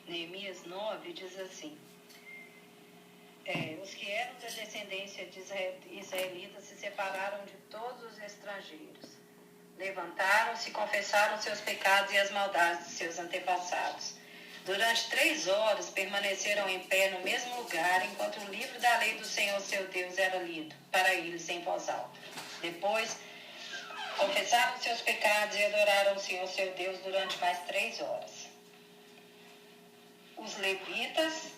Neemias 9 diz assim: os que eram da descendência de israelitas se separaram de todos os estrangeiros. Levantaram-se e confessaram seus pecados e as maldades de seus antepassados. Durante 3 horas permaneceram em pé no mesmo lugar, enquanto o livro da lei do Senhor seu Deus era lido para eles em voz alta. Depois, confessaram seus pecados e adoraram o Senhor seu Deus durante mais 3 horas. Os levitas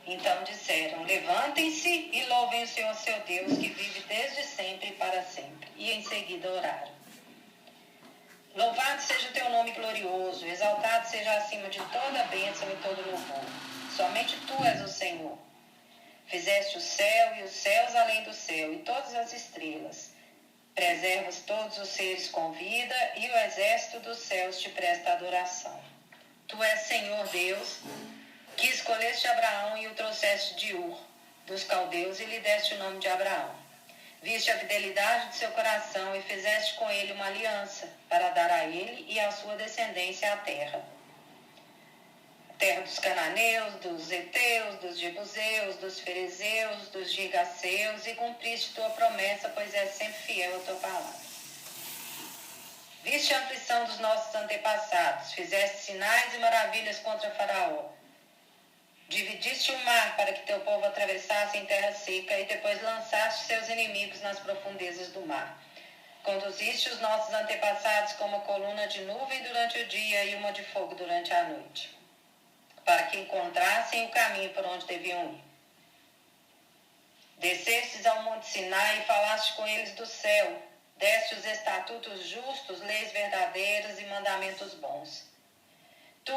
então disseram: levantem-se e louvem o Senhor seu Deus, que vive desde sempre e para sempre. E em seguida oraram: louvado seja o teu nome glorioso, exaltado seja acima de toda bênção e todo louvor. Somente tu és o Senhor. Fizeste o céu e os céus além do céu e todas as estrelas. Preservas todos os seres com vida e o exército dos céus te presta adoração. Tu és Senhor Deus, que escolheste Abraão e o trouxeste de Ur, dos caldeus, e lhe deste o nome de Abraão. Viste a fidelidade de seu coração e fizeste com ele uma aliança, para dar a ele e à sua descendência a terra dos cananeus, dos heteus, dos jebuseus, dos ferezeus, dos gigaseus, e cumpriste tua promessa, pois és sempre fiel à tua palavra. Viste a aflição dos nossos antepassados, fizeste sinais e maravilhas contra Faraó. Dividiste o mar para que teu povo atravessasse em terra seca e depois lançaste seus inimigos nas profundezas do mar. Conduziste os nossos antepassados com uma coluna de nuvem durante o dia e uma de fogo durante a noite, para que encontrassem o caminho por onde deviam ir. Descestes ao monte Sinai e falaste com eles do céu, deste os estatutos justos, leis verdadeiras e mandamentos bons. Tu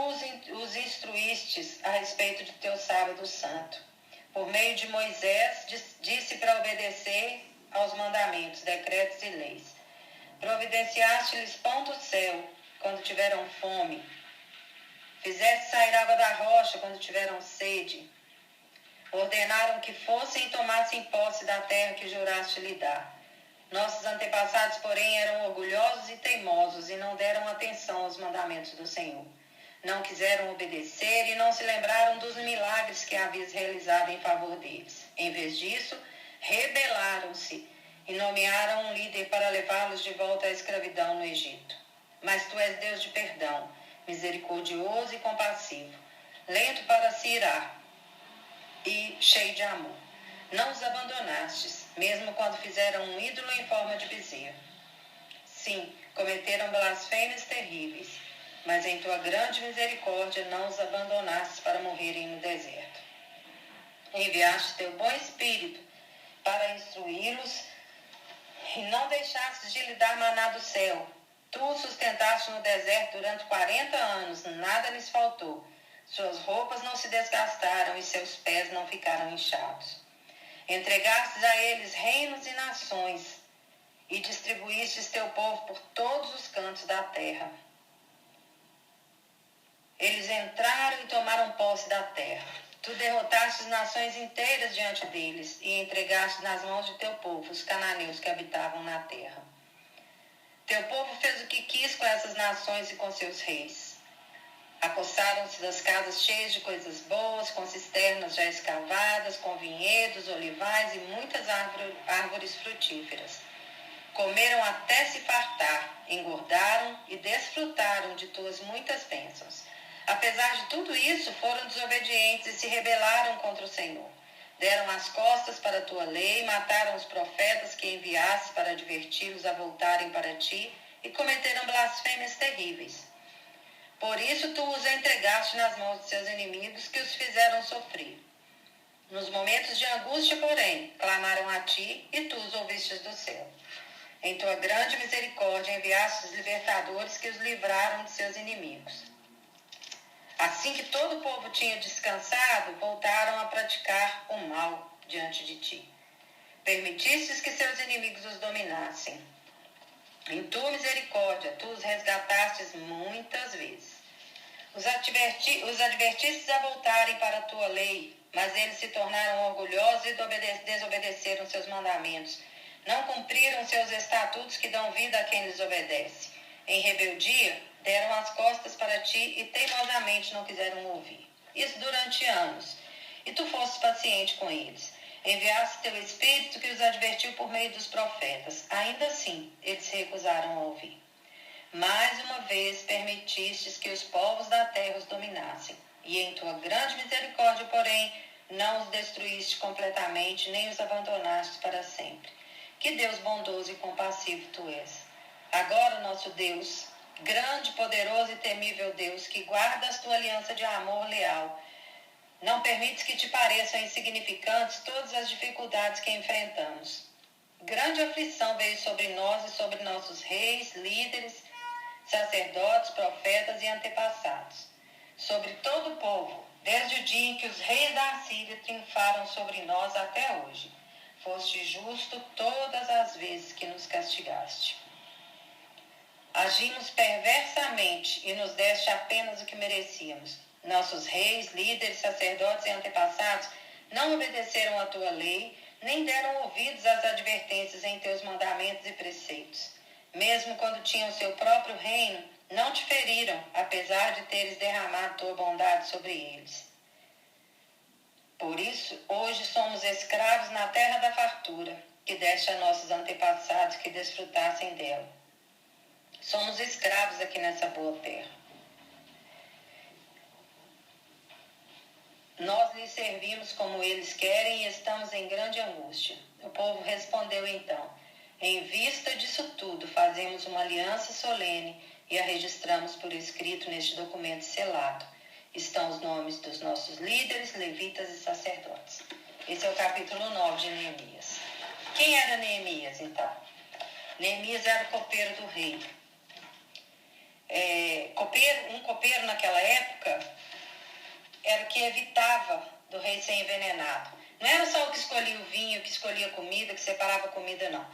os instruístes a respeito de teu sábado santo. Por meio de Moisés, disse para obedecer aos mandamentos, decretos e leis. Providenciaste-lhes pão do céu, quando tiveram fome. Fizeste sair água da rocha, quando tiveram sede. Ordenaram que fossem e tomassem posse da terra que juraste lhe dar. Nossos antepassados, porém, eram orgulhosos e teimosos e não deram atenção aos mandamentos do Senhor. Não quiseram obedecer e não se lembraram dos milagres que havias realizado em favor deles. Em vez disso, rebelaram-se e nomearam um líder para levá-los de volta à escravidão no Egito. Mas tu és Deus de perdão, misericordioso e compassivo, lento para se irar e cheio de amor. Não os abandonastes, mesmo quando fizeram um ídolo em forma de bezerro. Sim, cometeram blasfêmias terríveis, mas em tua grande misericórdia não os abandonastes para morrerem no deserto. Enviaste teu bom espírito para instruí-los e não deixastes de lhe dar maná do céu. Tu os sustentaste no deserto durante 40 anos, nada lhes faltou. Suas roupas não se desgastaram e seus pés não ficaram inchados. Entregastes a eles reinos e nações e distribuístes teu povo por todos os cantos da terra. Eles entraram e tomaram posse da terra. Tu derrotaste as nações inteiras diante deles e entregaste nas mãos de teu povo os cananeus que habitavam na terra. Teu povo fez o que quis com essas nações e com seus reis. Apossaram-se das casas cheias de coisas boas, com cisternas já escavadas, com vinhedos, olivais e muitas árvores frutíferas. Comeram até se fartar, engordaram e desfrutaram de tuas muitas bênçãos. Apesar de tudo isso, foram desobedientes e se rebelaram contra o Senhor. Deram as costas para a tua lei, mataram os profetas que enviaste para adverti-los a voltarem para ti e cometeram blasfêmias terríveis. Por isso tu os entregaste nas mãos de seus inimigos, que os fizeram sofrer. Nos momentos de angústia, porém, clamaram a ti e tu os ouvistes do céu. Em tua grande misericórdia enviaste os libertadores que os livraram de seus inimigos. Assim que todo o povo tinha descansado, voltaram a praticar o mal diante de ti. Permitistes que seus inimigos os dominassem. Em tua misericórdia, tu os resgatastes muitas vezes. Os advertistes a voltarem para a tua lei, mas eles se tornaram orgulhosos e desobedeceram seus mandamentos. Não cumpriram seus estatutos que dão vida a quem lhes obedece. Em rebeldia, deram as costas para ti e teimosamente não quiseram ouvir. isso durante anos. E tu fostes paciente com eles. Enviaste teu Espírito que os advertiu por meio dos profetas. Ainda assim, eles se recusaram a ouvir. Mais uma vez permitistes que os povos da terra os dominassem. E em tua grande misericórdia, porém, não os destruíste completamente, nem os abandonaste para sempre. Que Deus bondoso e compassivo tu és. Agora, nosso Deus, grande, poderoso e temível Deus, que guardas tua aliança de amor leal, não permites que te pareçam insignificantes todas as dificuldades que enfrentamos. Grande aflição veio sobre nós e sobre nossos reis, líderes, sacerdotes, profetas e antepassados, sobre todo o povo, desde o dia em que os reis da Assíria triunfaram sobre nós até hoje. Foste justo todas as vezes que nos castigaste. Agimos perversamente e nos deste apenas o que merecíamos. Nossos reis, líderes, sacerdotes e antepassados não obedeceram à tua lei, nem deram ouvidos às advertências em teus mandamentos e preceitos. Mesmo quando tinham seu próprio reino, não te feriram, apesar de teres derramado tua bondade sobre eles. Por isso, hoje somos escravos na terra da fartura, que deste a nossos antepassados que desfrutassem dela. Somos escravos aqui nessa boa terra. Nós lhes servimos como eles querem e estamos em grande angústia. O povo respondeu então: em vista disso tudo, fazemos uma aliança solene e a registramos por escrito neste documento selado. Estão os nomes dos nossos líderes, levitas e sacerdotes. Esse é o capítulo 9 de Neemias. Quem era Neemias, então? Neemias era o copeiro do rei. Um copeiro naquela época era o que evitava do rei ser envenenado. Não era só o que escolhia o vinho, que escolhia a comida, que separava a comida, não.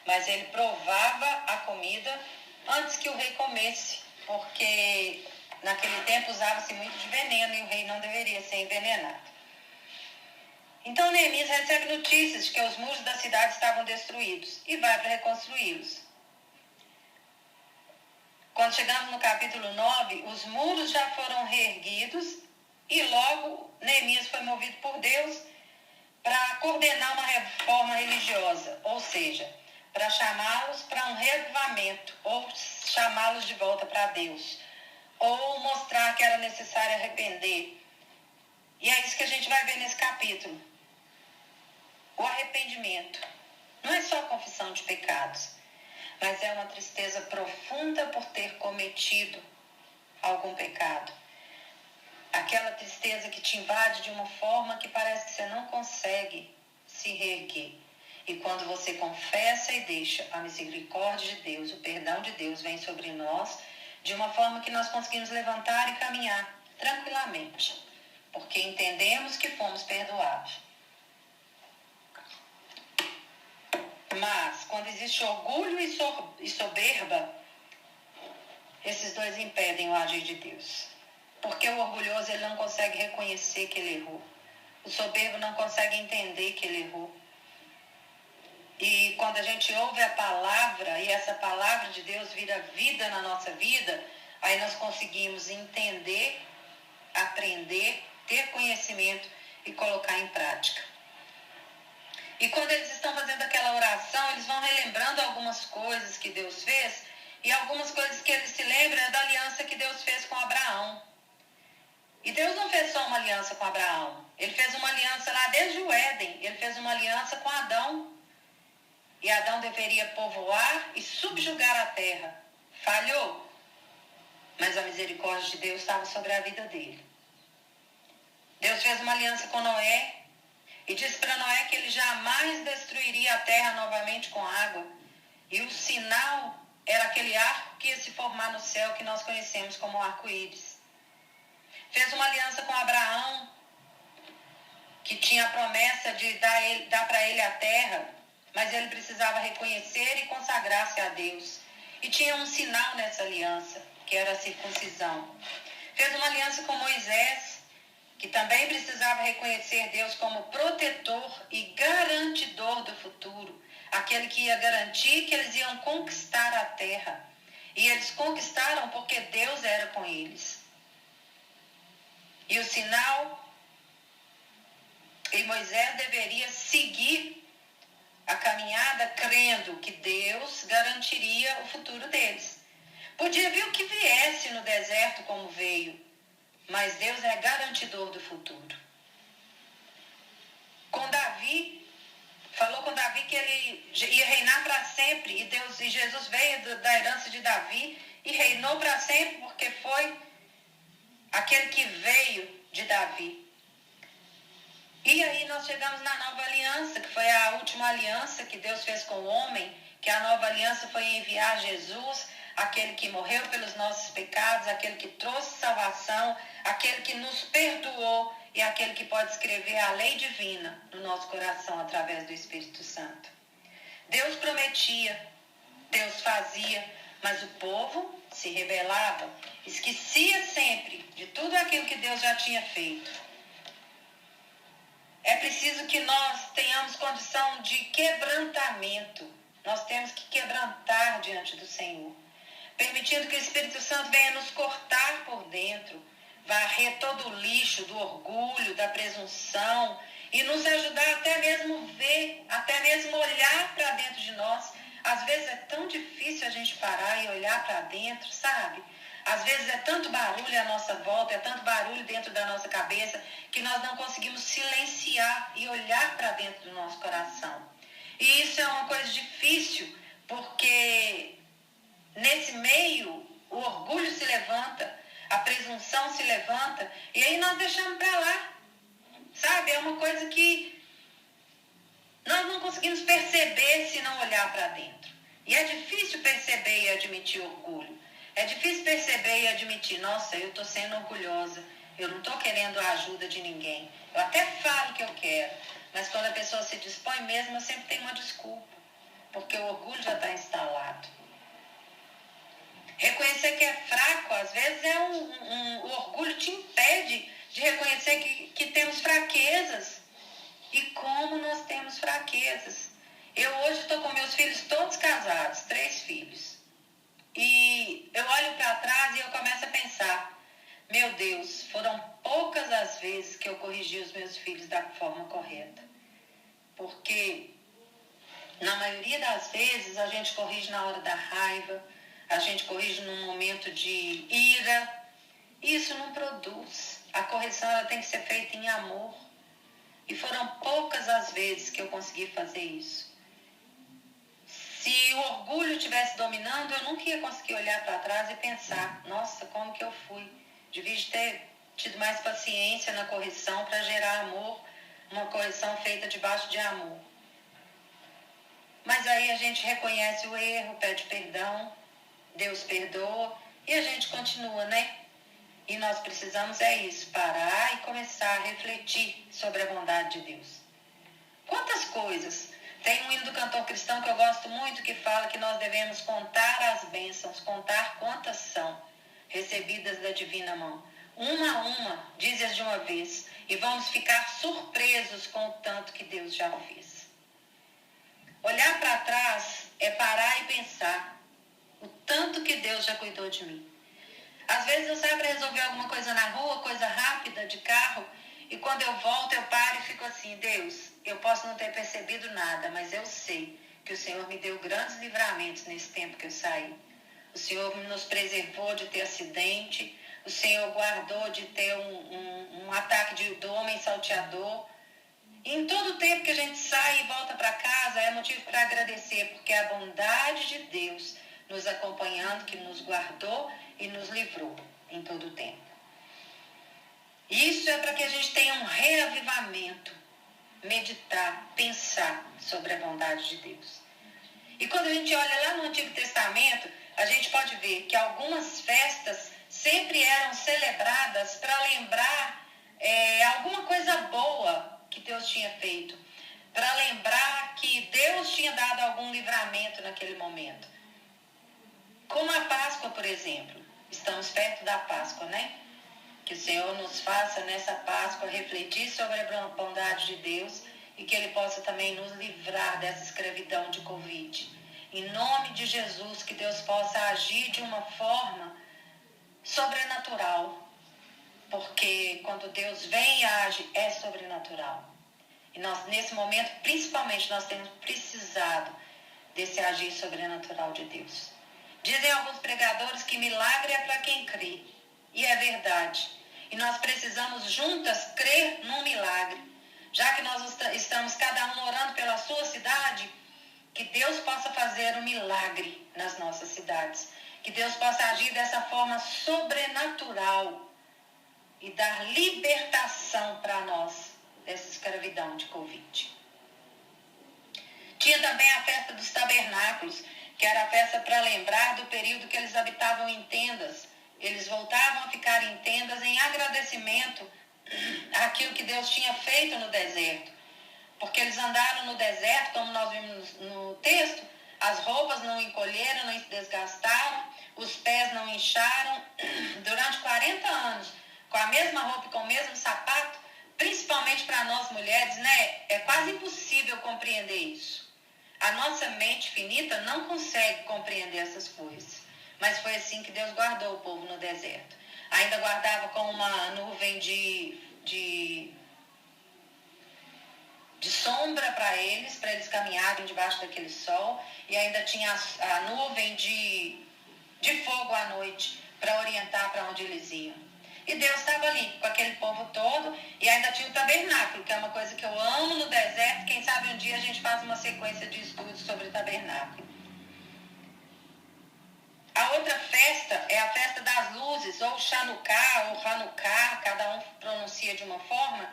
Mas ele provava a comida antes que o rei comesse, porque naquele tempo usava-se muito de veneno e o rei não deveria ser envenenado. Então Neemias recebe notícias de que os muros da cidade estavam destruídos e vai para reconstruí-los. Quando chegamos no capítulo 9, os muros já foram reerguidos e logo Neemias foi movido por Deus para coordenar uma reforma religiosa, ou seja, para chamá-los para um reavivamento, ou chamá-los de volta para Deus, ou mostrar que era necessário arrepender. E é isso que a gente vai ver nesse capítulo. O arrependimento não é só a confissão de pecados, mas é uma tristeza profunda por ter cometido algum pecado. Aquela tristeza que te invade de uma forma que parece que você não consegue se reerguer. E quando você confessa e deixa a misericórdia de Deus, o perdão de Deus vem sobre nós de uma forma que nós conseguimos levantar e caminhar tranquilamente, porque entendemos que fomos perdoados. Mas, quando existe orgulho e soberba, esses dois impedem o agir de Deus. Porque o orgulhoso ele não consegue reconhecer que ele errou. O soberbo não consegue entender que ele errou. E quando a gente ouve a palavra, e essa palavra de Deus vira vida na nossa vida, aí nós conseguimos entender, aprender, ter conhecimento e colocar em prática. E quando eles estão fazendo aquela oração, eles vão relembrando algumas coisas que Deus fez, e algumas coisas que eles se lembram é da aliança que Deus fez com Abraão. E Deus não fez só uma aliança com Abraão. Ele fez uma aliança lá desde o Éden. Ele fez uma aliança com Adão. E Adão deveria povoar e subjugar a terra. Falhou. Mas a misericórdia de Deus estava sobre a vida dele. Deus fez uma aliança com Noé. E disse para Noé que ele jamais destruiria a terra novamente com água. E o sinal era aquele arco que ia se formar no céu que nós conhecemos como arco-íris. Fez uma aliança com Abraão, que tinha a promessa de dar para ele a terra, mas ele precisava reconhecer e consagrar-se a Deus. E tinha um sinal nessa aliança, que era a circuncisão. Fez uma aliança com Moisés, que também precisava reconhecer Deus como protetor e garantidor do futuro, aquele que ia garantir que eles iam conquistar a terra. E eles conquistaram porque Deus era com eles. E o sinal, e Moisés deveria seguir a caminhada crendo que Deus garantiria o futuro deles. Podia vir o que viesse no deserto como veio, mas Deus é garantidor do futuro. Com Davi, falou com Davi que ele ia reinar para sempre, e Jesus veio da herança de Davi e reinou para sempre, porque foi aquele que veio de Davi. E aí nós chegamos na nova aliança, que foi a última aliança que Deus fez com o homem, que a nova aliança foi enviar Jesus, aquele que morreu pelos nossos pecados, aquele que trouxe salvação, aquele que nos perdoou e aquele que pode escrever a lei divina no nosso coração através do Espírito Santo. Deus prometia, Deus fazia, mas o povo se rebelava, esquecia sempre de tudo aquilo que Deus já tinha feito. É preciso que nós tenhamos condição de quebrantamento. Nós temos que quebrantar diante do Senhor, permitindo que o Espírito Santo venha nos cortar por dentro, varrer todo o lixo do orgulho, da presunção e nos ajudar até mesmo ver, até mesmo olhar para dentro de nós. Às vezes é tão difícil a gente parar e olhar para dentro, sabe? Às vezes é tanto barulho à nossa volta, é tanto barulho dentro da nossa cabeça, que nós não conseguimos silenciar e olhar para dentro do nosso coração. E isso é uma coisa difícil, porque nesse meio o orgulho se levanta, a presunção se levanta, e aí nós deixamos para lá, sabe? É uma coisa que nós não conseguimos perceber se não olhar para dentro. E é difícil perceber e admitir orgulho. É difícil perceber e admitir, nossa, eu estou sendo orgulhosa, eu não estou querendo a ajuda de ninguém. Eu até falo que eu quero, mas quando a pessoa se dispõe mesmo, eu sempre tenho uma desculpa, porque o orgulho já está instalado. Reconhecer que é fraco, às vezes o orgulho te impede de reconhecer que temos fraquezas. E como nós temos fraquezas. Eu hoje estou com meus filhos todos casados, 3 filhos. E eu olho para trás e eu começo a pensar, meu Deus, foram poucas as vezes que eu corrigi os meus filhos da forma correta. Porque na maioria das vezes a gente corrige na hora da raiva, a gente corrige num momento de ira. Isso não produz. A correção ela tem que ser feita em amor. E foram poucas as vezes que eu consegui fazer isso. Se o orgulho estivesse dominando, eu nunca ia conseguir olhar para trás e pensar, nossa, como que eu fui? Devia ter tido mais paciência na correção para gerar amor, uma correção feita debaixo de amor. Mas aí a gente reconhece o erro, pede perdão, Deus perdoa e a gente continua, né? E nós precisamos parar e começar a refletir sobre a bondade de Deus. Quantas coisas? Tem um hino do cantor cristão que eu gosto muito que fala que nós devemos contar as bênçãos, contar quantas são recebidas da divina mão. Uma a uma, dize-as de uma vez, e vamos ficar surpresos com o tanto que Deus já fez. Olhar para trás é parar e pensar o tanto que Deus já cuidou de mim. Às vezes eu saio para resolver alguma coisa na rua, coisa rápida, de carro, e quando eu volto eu paro e fico assim, Deus, eu posso não ter percebido nada, mas eu sei que o Senhor me deu grandes livramentos nesse tempo que eu saí. O Senhor nos preservou de ter acidente, o Senhor guardou de ter um ataque do homem salteador. E em todo o tempo que a gente sai e volta para casa é motivo para agradecer, porque é a bondade de Deus nos acompanhando, que nos guardou e nos livrou em todo o tempo. Isso é para que a gente tenha um reavivamento, meditar, pensar sobre a bondade de Deus. E quando a gente olha lá no Antigo Testamento, a gente pode ver que algumas festas sempre eram celebradas para lembrar alguma coisa boa que Deus tinha feito, para lembrar que Deus tinha dado algum livramento naquele momento. Como a Páscoa, por exemplo. Estamos perto da Páscoa, né? Que o Senhor nos faça nessa Páscoa refletir sobre a bondade de Deus e que Ele possa também nos livrar dessa escravidão de Covid. Em nome de Jesus, que Deus possa agir de uma forma sobrenatural. porque quando Deus vem e age, é sobrenatural. E nós, nesse momento, principalmente, nós temos precisado desse agir sobrenatural de Deus. Dizem alguns pregadores que milagre é para quem crê. E é verdade. E nós precisamos juntas crer num milagre. Já que nós estamos cada um orando pela sua cidade, que Deus possa fazer um milagre nas nossas cidades. Que Deus possa agir dessa forma sobrenatural e dar libertação para nós dessa escravidão de Covid. Tinha também a festa dos tabernáculos, que era a festa para lembrar do período que eles habitavam em tendas. Eles voltavam a ficar em tendas em agradecimento àquilo que Deus tinha feito no deserto. Porque eles andaram no deserto, como nós vimos no texto, as roupas não encolheram, não se desgastaram, os pés não incharam. Durante 40 anos, com a mesma roupa e com o mesmo sapato, principalmente para nós mulheres, né? É quase impossível compreender isso. A nossa mente finita não consegue compreender essas coisas. Mas foi assim que Deus guardou o povo no deserto. Ainda guardava com uma nuvem de sombra para eles caminharem debaixo daquele sol. E ainda tinha a nuvem de fogo à noite para orientar para onde eles iam. E Deus estava ali com aquele povo todo. E ainda tinha o tabernáculo, que é uma coisa que eu amo no deserto. Quem sabe um dia a gente faz uma sequência de estudos sobre o tabernáculo. A outra festa é a festa das luzes, ou Chanukah, ou Hanukkah, cada um pronuncia de uma forma,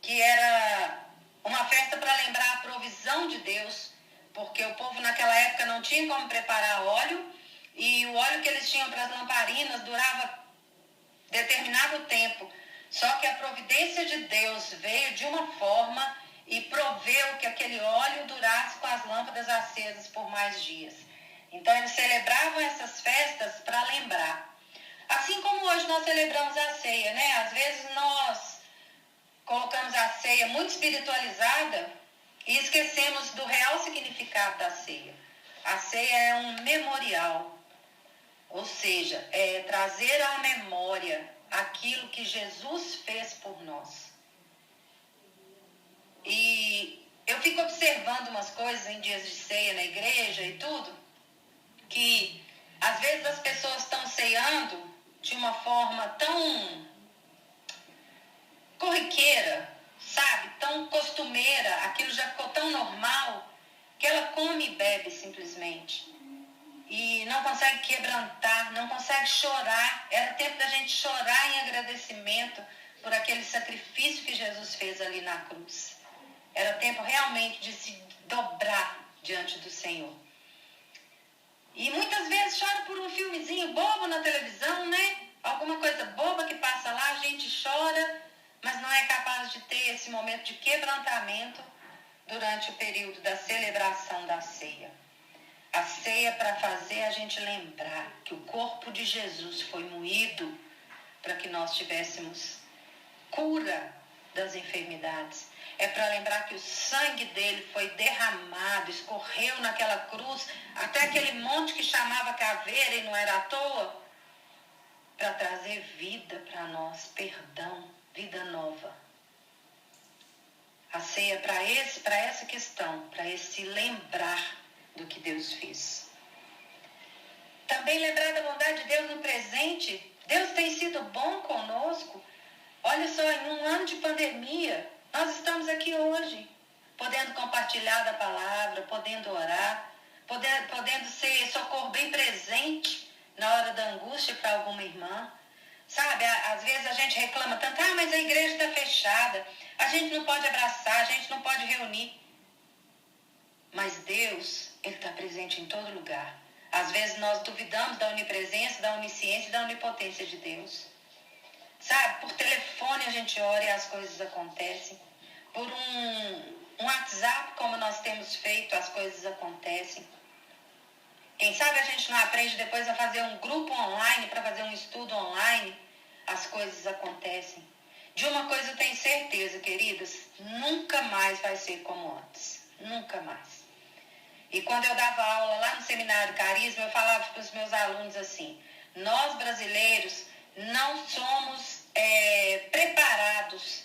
que era uma festa para lembrar a provisão de Deus, porque o povo naquela época não tinha como preparar óleo, e o óleo que eles tinham para as lamparinas durava determinado tempo. Só que a providência de Deus veio de uma forma e proveu que aquele óleo durasse com as lâmpadas acesas por mais dias. Então eles celebravam essas festas para lembrar. Assim como hoje nós celebramos a ceia, né? Às vezes nós colocamos a ceia muito espiritualizada e esquecemos do real significado da ceia. A ceia é um memorial, ou seja, é trazer à memória aquilo que Jesus fez por nós. E eu fico observando umas coisas em dias de ceia na igreja e tudo, que às vezes as pessoas estão ceando de uma forma tão corriqueira, sabe? Tão costumeira, aquilo já ficou tão normal, que ela come e bebe simplesmente. E não consegue quebrantar, não consegue chorar. Era tempo da gente chorar em agradecimento por aquele sacrifício que Jesus fez ali na cruz. Era tempo realmente de se dobrar diante do Senhor. E muitas vezes chora por um filmezinho bobo na televisão, né? Alguma coisa boba que passa lá, a gente chora, mas não é capaz de ter esse momento de quebrantamento durante o período da celebração da ceia. A ceia para fazer a gente lembrar que o corpo de Jesus foi moído para que nós tivéssemos cura das enfermidades. É para lembrar que o sangue dele foi derramado, escorreu naquela cruz, até aquele monte que chamava caveira e não era à toa, para trazer vida para nós, perdão, vida nova. A ceia é para essa questão, para esse lembrar do que Deus fez. Também lembrar da bondade de Deus no presente. Deus tem sido bom conosco. Olha só, em um ano de pandemia, nós estamos aqui hoje, podendo compartilhar da palavra, podendo orar, podendo ser socorro bem presente na hora da angústia para alguma irmã. Sabe, às vezes a gente reclama tanto, mas a igreja está fechada, a gente não pode abraçar, a gente não pode reunir. Mas Deus, Ele está presente em todo lugar. Às vezes nós duvidamos da onipresença, da onisciência e da onipotência de Deus. Sabe, por telefone a gente ora e as coisas acontecem. Por um WhatsApp, como nós temos feito, as coisas acontecem. Quem sabe a gente não aprende depois a fazer um grupo online, para fazer um estudo online, as coisas acontecem. De uma coisa eu tenho certeza, queridas, nunca mais vai ser como antes. Nunca mais. E quando eu dava aula lá no Seminário Carisma, eu falava para os meus alunos assim: nós brasileiros não somos preparados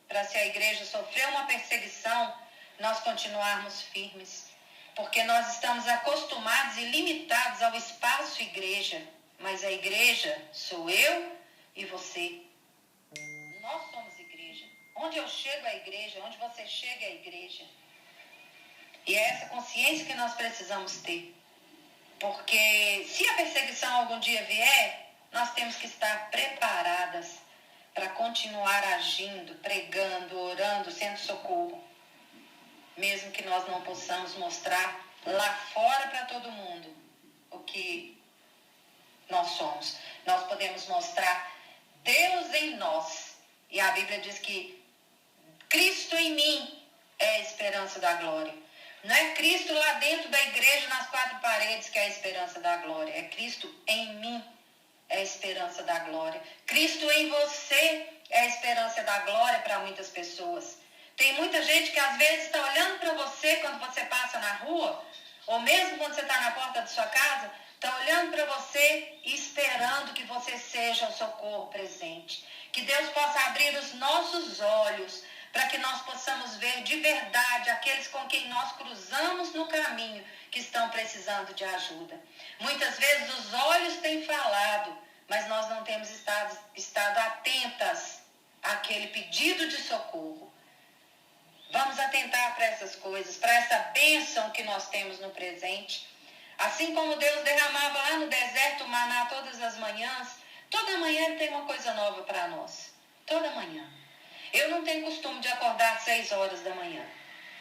para, se a igreja sofrer uma perseguição, nós continuarmos firmes. Porque nós estamos acostumados e limitados ao espaço igreja. Mas a igreja sou eu e você. Nós somos igreja. Onde eu chego é a igreja, onde você chega é a igreja. E é essa consciência que nós precisamos ter. Porque se a perseguição algum dia vier, nós temos que estar preparadas para continuar agindo, pregando, orando, sendo socorro. Mesmo que nós não possamos mostrar lá fora para todo mundo o que nós somos. Nós podemos mostrar Deus em nós. E a Bíblia diz que Cristo em mim é a esperança da glória. Não é Cristo lá dentro da igreja, nas quatro paredes, que é a esperança da glória. É Cristo em mim, é a esperança da glória. Cristo em você é a esperança da glória para muitas pessoas. Tem muita gente que às vezes está olhando para você quando você passa na rua, ou mesmo quando você está na porta de sua casa, está olhando para você e esperando que você seja o socorro presente. Que Deus possa abrir os nossos olhos para que nós possamos ver de verdade aqueles com quem nós cruzamos no caminho que estão precisando de ajuda. Muitas vezes os olhos têm falado, mas nós não temos estado atentas àquele pedido de socorro. Vamos atentar para essas coisas, para essa bênção que nós temos no presente. Assim como Deus derramava lá no deserto o maná todas as manhãs, toda manhã Ele tem uma coisa nova para nós. Toda manhã. Eu não tenho costume de acordar às 6 horas da manhã.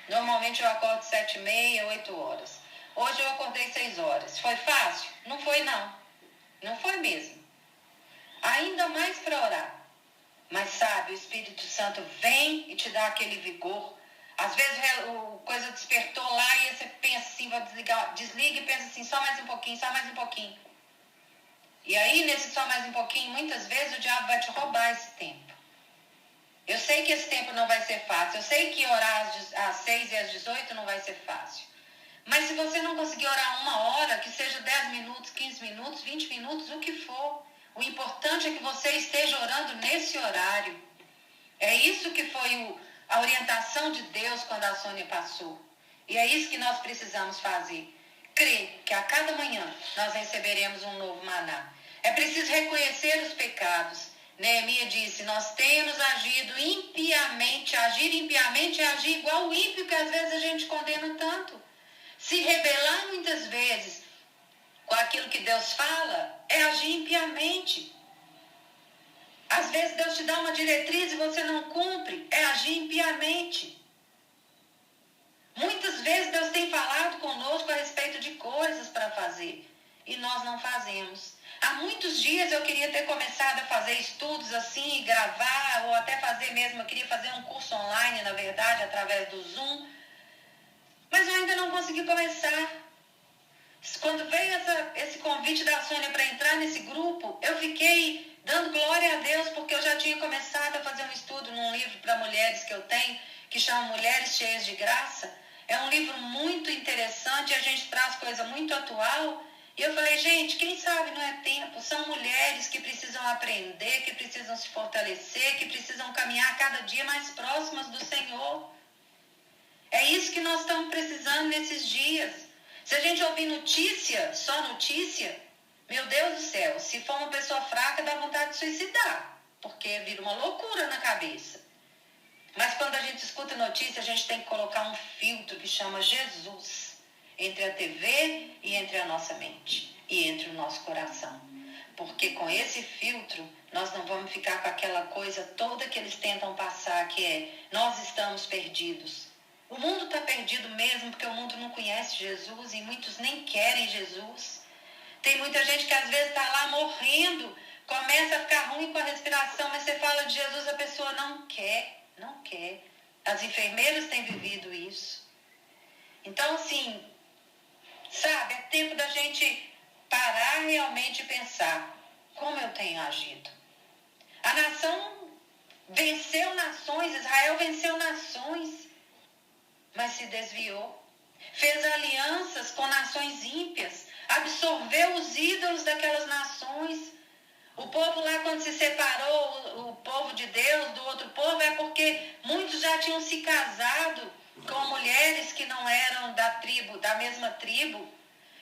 Normalmente eu acordo 7h30, 8 horas. Hoje eu acordei 6 horas. Foi fácil? Não foi, não. Não foi mesmo. Ainda mais para orar. Mas sabe, o Espírito Santo vem e te dá aquele vigor. Às vezes a coisa despertou lá e você pensa assim, vou desligar, desliga e pensa assim, só mais um pouquinho, só mais um pouquinho. E aí, nesse só mais um pouquinho, muitas vezes o diabo vai te roubar esse tempo. Eu sei que esse tempo não vai ser fácil. Eu sei que orar às 6 e às 18 não vai ser fácil. Mas se você não conseguir orar 1 hora, que seja 10 minutos, 15 minutos, 20 minutos, o que for. O importante é que você esteja orando nesse horário. É isso que foi a orientação de Deus quando a Sônia passou. E é isso que nós precisamos fazer. Crer que a cada manhã nós receberemos um novo maná. É preciso reconhecer os pecados. Neemias disse, nós temos agido impiamente. Agir impiamente é agir igual o ímpio que às vezes a gente condena tanto. Se rebelar muitas vezes com aquilo que Deus fala é agir impiamente. Às vezes Deus te dá uma diretriz e você não cumpre, é agir impiamente. Muitas vezes Deus tem falado conosco a respeito de coisas para fazer e nós não fazemos. Há muitos dias eu queria ter começado a fazer estudos assim, gravar, ou até fazer mesmo, eu queria fazer um curso online, na verdade, através do Zoom. Mas eu ainda não consegui começar. Quando veio esse convite da Sônia para entrar nesse grupo, eu fiquei dando glória a Deus, porque eu já tinha começado a fazer um estudo num livro para mulheres que eu tenho, que chama Mulheres Cheias de Graça. É um livro muito interessante, a gente traz coisa muito atual. E eu falei, gente, quem sabe não é tempo? São mulheres que precisam aprender, que precisam se fortalecer, que precisam caminhar cada dia mais próximas do Senhor. É isso que nós estamos precisando nesses dias. Se a gente ouvir notícia, só notícia, meu Deus do céu, se for uma pessoa fraca, dá vontade de suicidar, porque vira uma loucura na cabeça. Mas quando a gente escuta notícia, a gente tem que colocar um filtro que chama Jesus entre a TV e entre a nossa mente e entre o nosso coração. Porque com esse filtro, nós não vamos ficar com aquela coisa toda que eles tentam passar, que é, nós estamos perdidos. O mundo está perdido mesmo, porque o mundo não conhece Jesus e muitos nem querem Jesus. Tem muita gente que às vezes está lá morrendo, começa a ficar ruim com a respiração, mas você fala de Jesus, a pessoa não quer. As enfermeiras têm vivido isso. Então, assim, sabe, é tempo da gente parar realmente e pensar, como eu tenho agido? A nação venceu nações, Israel venceu nações, mas se desviou. Fez alianças com nações ímpias, absorveu os ídolos daquelas nações. O povo lá, quando se separou, o povo de Deus do outro povo, é porque muitos já tinham se casado com mulheres que não eram da mesma tribo,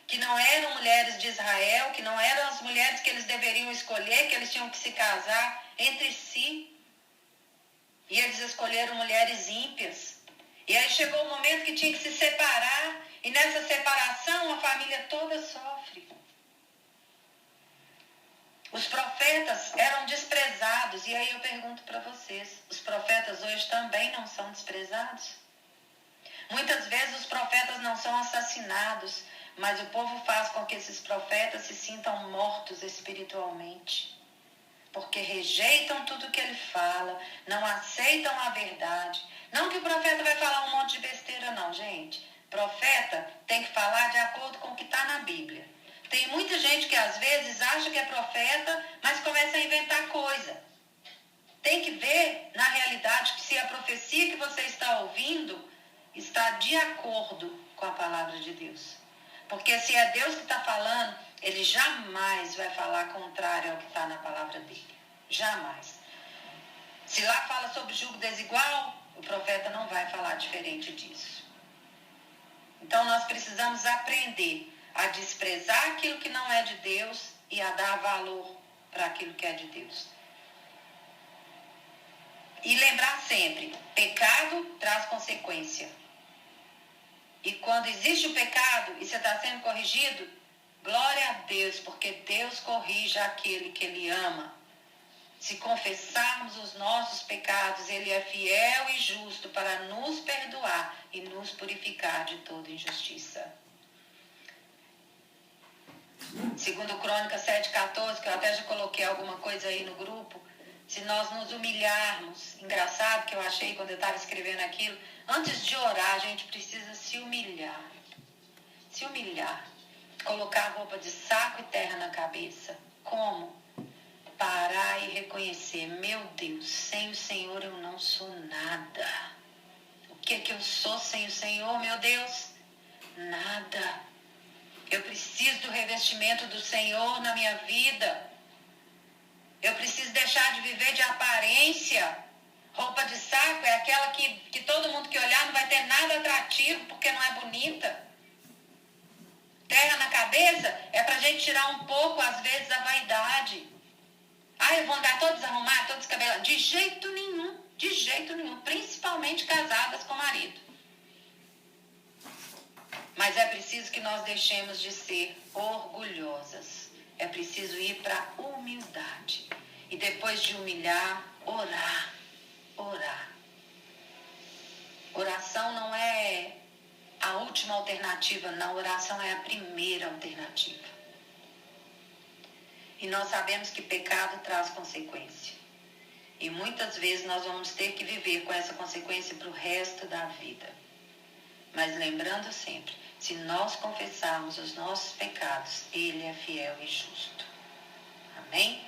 que não eram mulheres de Israel, que não eram as mulheres que eles deveriam escolher, que eles tinham que se casar entre si. E eles escolheram mulheres ímpias. E aí chegou o momento que tinha que se separar, e nessa separação a família toda sofre. Os profetas eram desprezados, e aí eu pergunto para vocês, os profetas hoje também não são desprezados? Muitas vezes os profetas não são assassinados, mas o povo faz com que esses profetas se sintam mortos espiritualmente. Porque rejeitam tudo que ele fala, não aceitam a verdade. Não que o profeta vai falar um monte de besteira, não, gente. Profeta tem que falar de acordo com o que está na Bíblia. Tem muita gente que às vezes acha que é profeta, mas começa a inventar coisa. Tem que ver, na realidade, que se a profecia que você está ouvindo está de acordo com a palavra de Deus. Porque se é Deus que está falando, ele jamais vai falar contrário ao que está na palavra dele. Jamais. Se lá fala sobre julgo desigual, o profeta não vai falar diferente disso. Então nós precisamos aprender a desprezar aquilo que não é de Deus e a dar valor para aquilo que é de Deus. E lembrar sempre, pecado traz consequência. E quando existe o pecado e você está sendo corrigido, glória a Deus, porque Deus corrige aquele que Ele ama. Se confessarmos os nossos pecados, Ele é fiel e justo para nos perdoar e nos purificar de toda injustiça. Segundo Crônicas 7,14, que eu até já coloquei alguma coisa aí no grupo, se nós nos humilharmos, engraçado que eu achei quando eu estava escrevendo aquilo, antes de orar a gente precisa se humilhar. Se humilhar. Colocar a roupa de saco e terra na cabeça. Como? Parar e reconhecer, meu Deus, sem o Senhor eu não sou nada. O que eu sou sem o Senhor, meu Deus? Nada. Eu preciso do revestimento do Senhor na minha vida. Eu preciso deixar de viver de aparência. Roupa de saco é aquela que todo mundo que olhar não vai ter nada atrativo porque não é bonita. Terra na cabeça é pra gente tirar um pouco, às vezes, a vaidade. Eu vou andar toda desarrumada, toda descabelada. De jeito nenhum. Principalmente casadas com marido. Mas é preciso que nós deixemos de ser orgulhosas. É preciso ir para a humildade. E depois de humilhar, orar. Oração não é a última alternativa, não. Oração é a primeira alternativa. E nós sabemos que pecado traz consequência. E muitas vezes nós vamos ter que viver com essa consequência para o resto da vida. Mas lembrando sempre, se nós confessarmos os nossos pecados, Ele é fiel e justo. Amém?